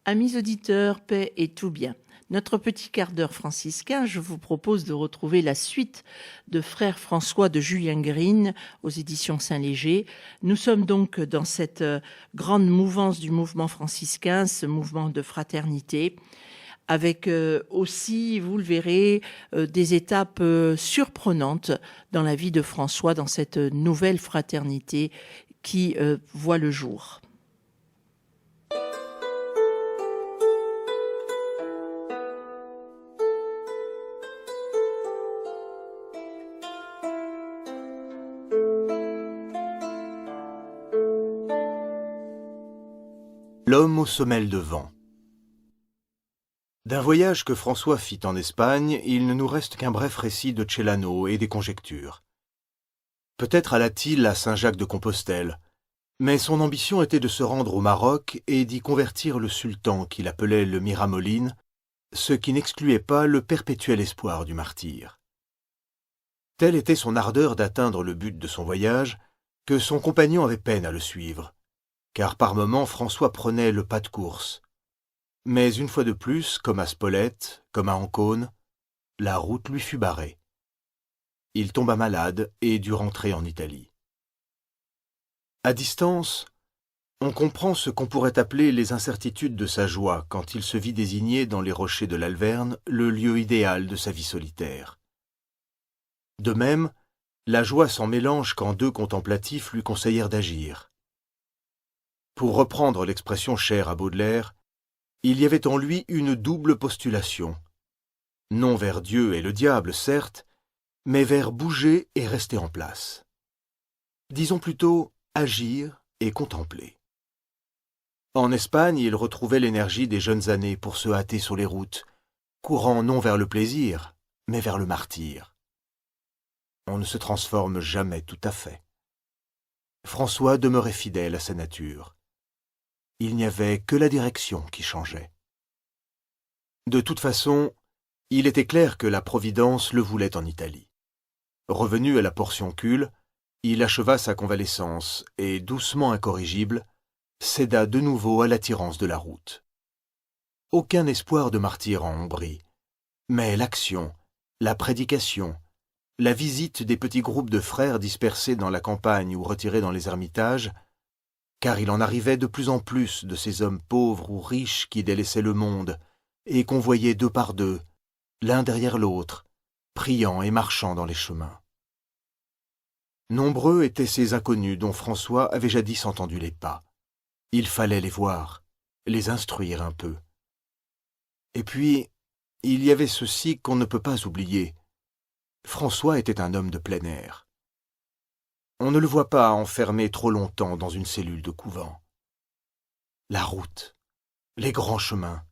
Amis auditeurs, paix et tout bien. Notre petit quart d'heure franciscain, je vous propose de retrouver la suite de Frère François de Julien Green aux éditions Saint-Léger. Nous sommes donc dans cette grande mouvance du mouvement franciscain, ce mouvement de fraternité, avec aussi, vous le verrez, des étapes surprenantes dans la vie de François, dans cette nouvelle fraternité qui voit le jour. L'homme aux semelles de vent. D'un voyage que François fit en Espagne, il ne nous reste qu'un bref récit de Celano et des conjectures. Peut-être alla-t-il à Saint-Jacques-de-Compostelle, mais son ambition était de se rendre au Maroc et d'y convertir le sultan qu'il appelait le Miramoline, ce qui n'excluait pas le perpétuel espoir du martyr. Telle était son ardeur d'atteindre le but de son voyage, que son compagnon avait peine à le suivre, car par moments François prenait le pas de course. Mais une fois de plus, comme à Spolète, comme à Ancône, la route lui fut barrée. Il tomba malade et dut rentrer en Italie. À distance, on comprend ce qu'on pourrait appeler les incertitudes de sa joie quand il se vit désigner dans les rochers de l'Alverne le lieu idéal de sa vie solitaire. De même, la joie s'en mélange quand deux contemplatifs lui conseillèrent d'agir. Pour reprendre l'expression chère à Baudelaire, il y avait en lui une double postulation, non vers Dieu et le diable, certes, mais vers bouger et rester en place. Disons plutôt agir et contempler. En Espagne, il retrouvait l'énergie des jeunes années pour se hâter sur les routes, courant non vers le plaisir, mais vers le martyre. On ne se transforme jamais tout à fait. François demeurait fidèle à sa nature. Il n'y avait que la direction qui changeait. De toute façon, il était clair que la Providence le voulait en Italie. Revenu à la Portioncule, il acheva sa convalescence et, doucement incorrigible, céda de nouveau à l'attirance de la route. Aucun espoir de martyr en Ombrie, mais l'action, la prédication, la visite des petits groupes de frères dispersés dans la campagne ou retirés dans les ermitages, car il en arrivait de plus en plus de ces hommes pauvres ou riches qui délaissaient le monde et qu'on voyait deux par deux, l'un derrière l'autre, priant et marchant dans les chemins. Nombreux étaient ces inconnus dont François avait jadis entendu les pas. Il fallait les voir, les instruire un peu. Et puis, il y avait ceci qu'on ne peut pas oublier. François était un homme de plein air. On ne le voit pas enfermé trop longtemps dans une cellule de couvent. La route, les grands chemins,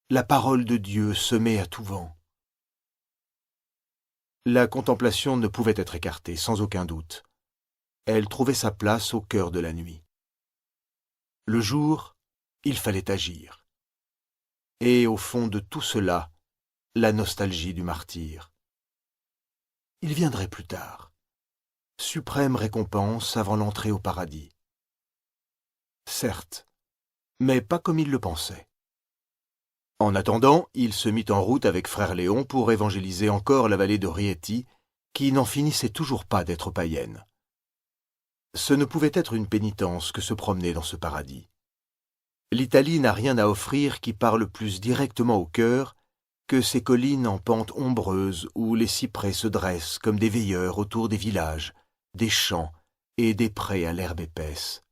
la parole de Dieu semée à tout vent. La contemplation ne pouvait être écartée, sans aucun doute. Elle trouvait sa place au cœur de la nuit. Le jour, il fallait agir. Et au fond de tout cela, la nostalgie du martyr. Il viendrait plus tard. Suprême récompense avant l'entrée au paradis. Certes, mais pas comme il le pensait. En attendant, il se mit en route avec frère Léon pour évangéliser encore la vallée de Rieti, qui n'en finissait toujours pas d'être païenne. Ce ne pouvait être une pénitence que se promener dans ce paradis. L'Italie n'a rien à offrir qui parle plus directement au cœur que ces collines en pente ombreuse où les cyprès se dressent comme des veilleurs autour des villages, des champs et des prés à l'herbe épaisse.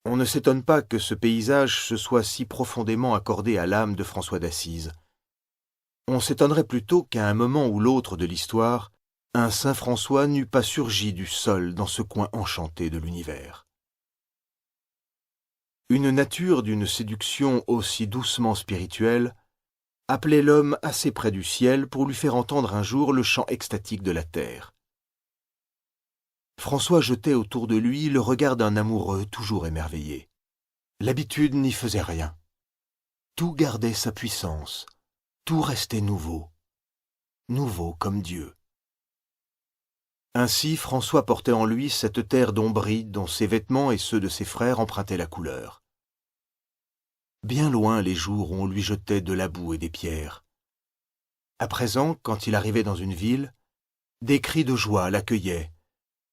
On ne s'étonne pas que ce paysage se soit si profondément accordé à l'âme de François d'Assise. On s'étonnerait plutôt qu'à un moment ou l'autre de l'histoire, un saint François n'eût pas surgi du sol dans ce coin enchanté de l'univers. Une nature d'une séduction aussi doucement spirituelle appelait l'homme assez près du ciel pour lui faire entendre un jour le chant extatique de la terre. François jetait autour de lui le regard d'un amoureux toujours émerveillé. L'habitude n'y faisait rien. Tout gardait sa puissance, tout restait nouveau. Nouveau comme Dieu. Ainsi François portait en lui cette terre d'Ombrie dont ses vêtements et ceux de ses frères empruntaient la couleur. bien loin les jours où on lui jetait de la boue et des pierres. À présent, quand il arrivait dans une ville, des cris de joie l'accueillaient,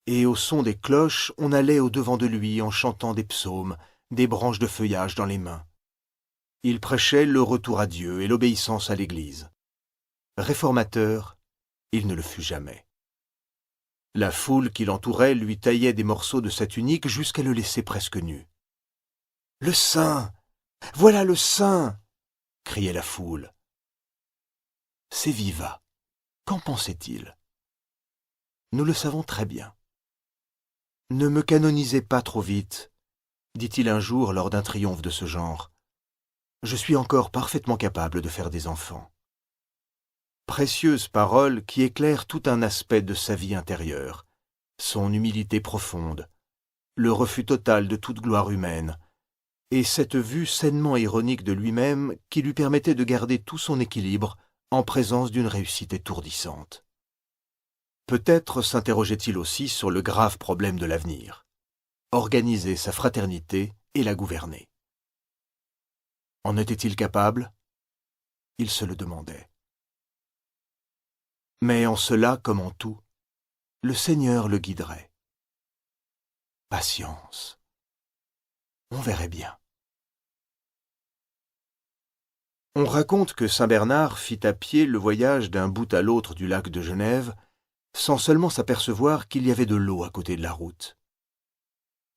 et au son des cloches, on allait au-devant de lui en chantant des psaumes, des branches de feuillage dans les mains. Il prêchait le retour à Dieu et l'obéissance à l'Église. Réformateur, il ne le fut jamais. La foule qui l'entourait lui taillait des morceaux de sa tunique jusqu'à le laisser presque nu. « Le saint! Voilà le saint !» criait la foule. Séviva, qu'en pensait-il? Nous le savons très bien. « Ne me canonisez pas trop vite, » dit-il un jour lors d'un triomphe de ce genre. « Je suis encore parfaitement capable de faire des enfants. » Précieuses paroles qui éclairent tout un aspect de sa vie intérieure, son humilité profonde, le refus total de toute gloire humaine, et cette vue sainement ironique de lui-même qui lui permettait de garder tout son équilibre en présence d'une réussite étourdissante. Peut-être s'interrogeait-il aussi sur le grave problème de l'avenir, organiser sa fraternité et la gouverner. En était-il capable? Il se le demandait. Mais en cela, comme en tout, le Seigneur le guiderait. Patience. On verrait bien. On raconte que saint Bernard fit à pied le voyage d'un bout à l'autre du lac de Genève, sans seulement s'apercevoir qu'il y avait de l'eau à côté de la route.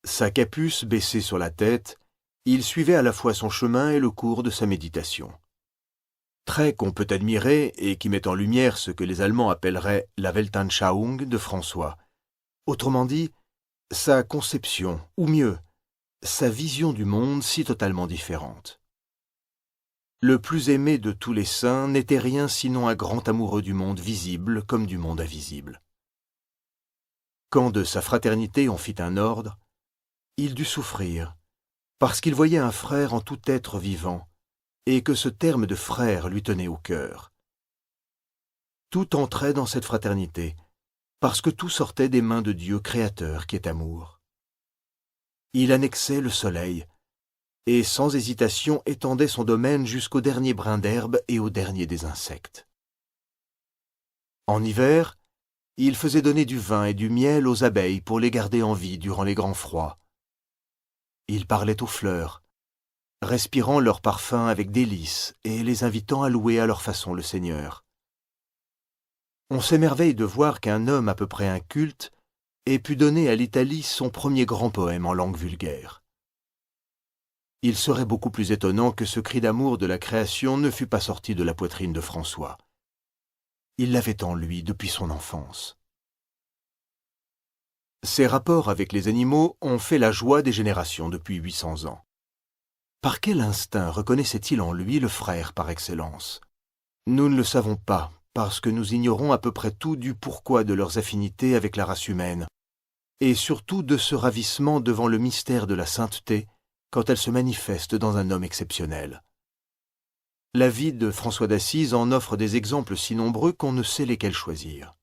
Sa capuce baissée sur la tête, il suivait à la fois son chemin et le cours de sa méditation. Trait qu'on peut admirer et qui met en lumière ce que les Allemands appelleraient la Weltanschauung de François. Autrement dit, sa conception, ou mieux, sa vision du monde si totalement différente. Le plus aimé de tous les saints n'était rien sinon un grand amoureux du monde visible comme du monde invisible. Quand de sa fraternité on fit un ordre, il dut souffrir, parce qu'il voyait un frère en tout être vivant, et que ce terme de frère lui tenait au cœur. Tout entrait dans cette fraternité, parce que tout sortait des mains de Dieu créateur qui est amour. Il annexait le soleil, et sans hésitation étendait son domaine jusqu'au dernier brin d'herbe et au dernier des insectes. En hiver, il faisait donner du vin et du miel aux abeilles pour les garder en vie durant les grands froids. Il parlait aux fleurs, respirant leur parfum avec délice et les invitant à louer à leur façon le Seigneur. On s'émerveille de voir qu'un homme à peu près inculte ait pu donner à l'Italie son premier grand poème en langue vulgaire. Il serait beaucoup plus étonnant que ce cri d'amour de la création ne fût pas sorti de la poitrine de François. Il l'avait en lui depuis son enfance. Ses rapports avec les animaux ont fait la joie des générations depuis 800 ans. Par quel instinct reconnaissait-il en lui le frère par excellence? Nous ne le savons pas, parce que nous ignorons à peu près tout du pourquoi de leurs affinités avec la race humaine, et surtout de ce ravissement devant le mystère de la sainteté quand elle se manifeste dans un homme exceptionnel. La vie de François d'Assise en offre des exemples si nombreux qu'on ne sait lesquels choisir.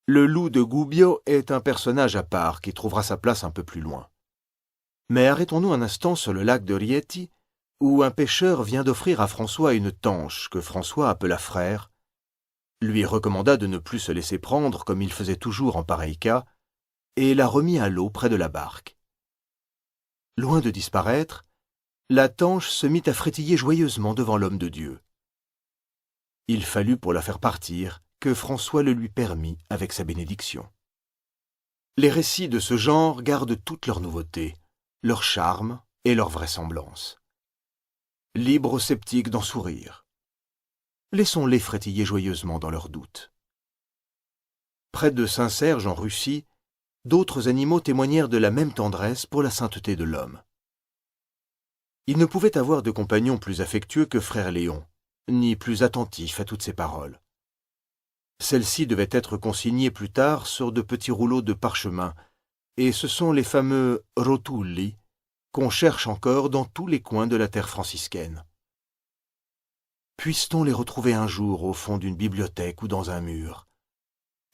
Le loup de Gubbio est un personnage à part qui trouvera sa place un peu plus loin. Mais arrêtons-nous un instant sur le lac de Rieti, où un pêcheur vient d'offrir à François une tanche que François appela frère, lui recommanda de ne plus se laisser prendre comme il faisait toujours en pareil cas, et la remit à l'eau près de la barque. Loin de disparaître, la tanche se mit à frétiller joyeusement devant l'homme de Dieu. Il fallut pour la faire partir que François le lui permit avec sa bénédiction. Les récits de ce genre gardent toute leur nouveauté, leur charme et leur vraisemblance. Libre aux sceptiques d'en sourire. Laissons-les frétiller joyeusement dans leurs doutes. Près de Saint-Serge, en Russie, d'autres animaux témoignèrent de la même tendresse pour la sainteté de l'homme. Il ne pouvait avoir de compagnon plus affectueux que frère Léon, ni plus attentif à toutes ses paroles. Celles-ci devaient être consignées plus tard sur de petits rouleaux de parchemin, et ce sont les fameux rotulli qu'on cherche encore dans tous les coins de la terre franciscaine. Puisse-t-on les retrouver un jour au fond d'une bibliothèque ou dans un mur?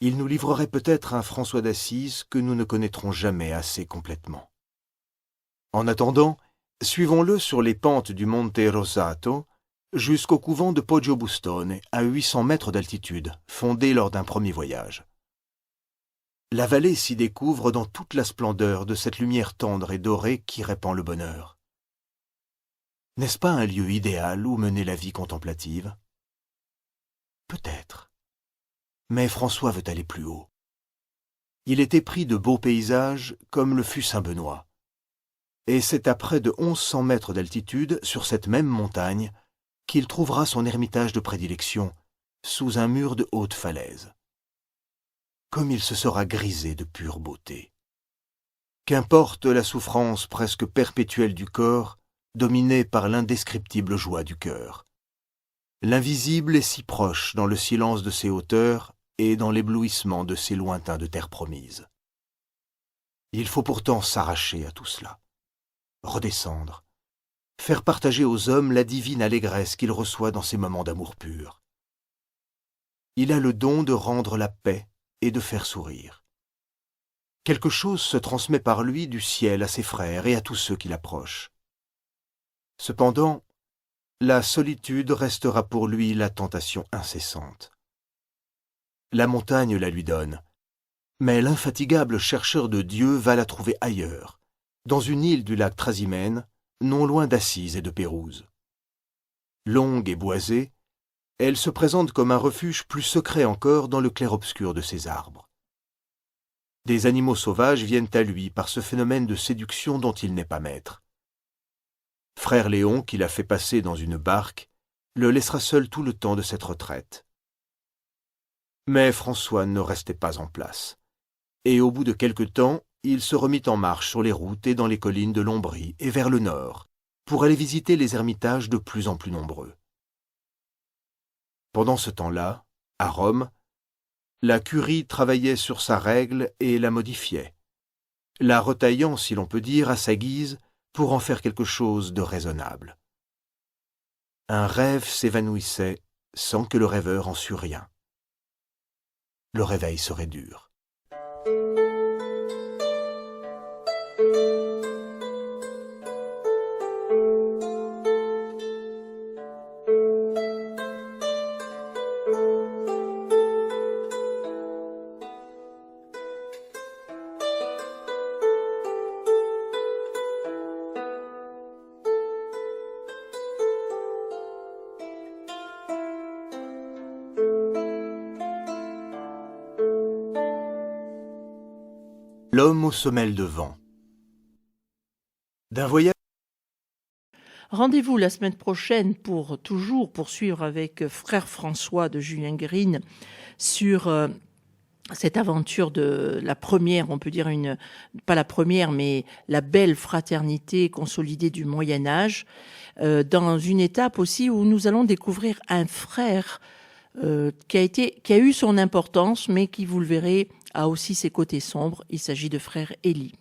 Il nous livrerait peut-être un François d'Assise que nous ne connaîtrons jamais assez complètement. En attendant, Suivons-le sur les pentes du Monte Rosato jusqu'au couvent de Poggiobustone, à 800 mètres d'altitude, fondé lors d'un premier voyage. La vallée s'y découvre dans toute la splendeur de cette lumière tendre et dorée qui répand le bonheur. N'est-ce pas un lieu idéal où mener la vie contemplative? Peut-être. Mais François veut aller plus haut. Il est épris de beaux paysages comme le fut Saint-Benoît. Et c'est à près de 1100 mètres d'altitude, sur cette même montagne, qu'il trouvera son ermitage de prédilection, sous un mur de haute falaise. Comme il se sera grisé de pure beauté. Qu'importe la souffrance presque perpétuelle du corps, dominée par l'indescriptible joie du cœur. L'invisible est si proche dans le silence de ses hauteurs et dans l'éblouissement de ces lointains de terre promise. Il faut pourtant s'arracher à tout cela, redescendre, faire partager aux hommes la divine allégresse qu'il reçoit dans ces moments d'amour pur. Il a le don de rendre la paix et de faire sourire. Quelque chose se transmet par lui du ciel à ses frères et à tous ceux qui l'approchent. Cependant, la solitude restera pour lui la tentation incessante. La montagne la lui donne, mais l'infatigable chercheur de Dieu va la trouver ailleurs, dans une île du lac Trasimène, non loin d'Assise et de Pérouse. Longue et boisée, elle se présente comme un refuge plus secret encore dans le clair-obscur de ses arbres. Des animaux sauvages viennent à lui par ce phénomène de séduction dont il n'est pas maître. Frère Léon, qui l'a fait passer dans une barque, le laissera seul tout le temps de cette retraite. Mais François ne restait pas en place, et au bout de quelque temps, il se remit en marche sur les routes et dans les collines de l'Ombrie et vers le nord, pour aller visiter les ermitages de plus en plus nombreux. Pendant ce temps-là, à Rome, la curie travaillait sur sa règle et la modifiait, la retaillant, si l'on peut dire, à sa guise, pour en faire quelque chose de raisonnable. Un rêve s'évanouissait sans que le rêveur en sût rien. Le réveil serait dur. L'homme aux semelles de vent. D'un voyage. Rendez-vous la semaine prochaine pour toujours poursuivre avec Frère François de Julien Green sur cette aventure de la première, on peut dire pas la première, mais la belle fraternité consolidée du Moyen-Âge, dans une étape aussi où nous allons découvrir un frère qui a eu son importance, mais qui, vous le verrez, a aussi ses côtés sombres. Il s'agit de frère Élie.